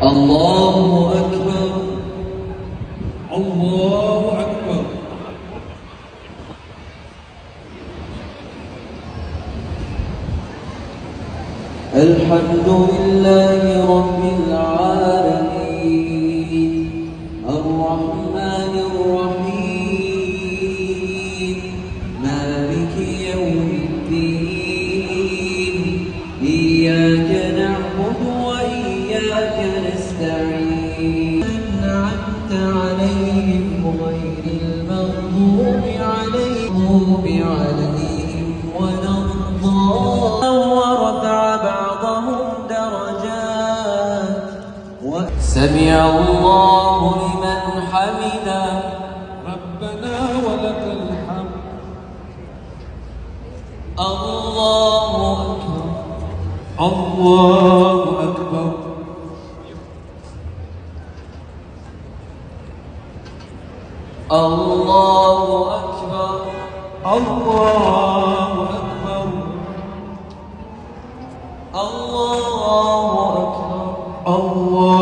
الله أكبر الله أكبر. الحمد لله رب العالمين الرحمن الرحيم مالك يوم الدين إياك نعبد وإياك نستعين أنعمت عليهم غير المغضوب عليهم ولا الضالين ورفع بعضهم درجات سمع الله لمن حمده ربنا ولك الحمد. الله أكبر الله أكبر. الله أكبر الله أكبر. الله أكبر الله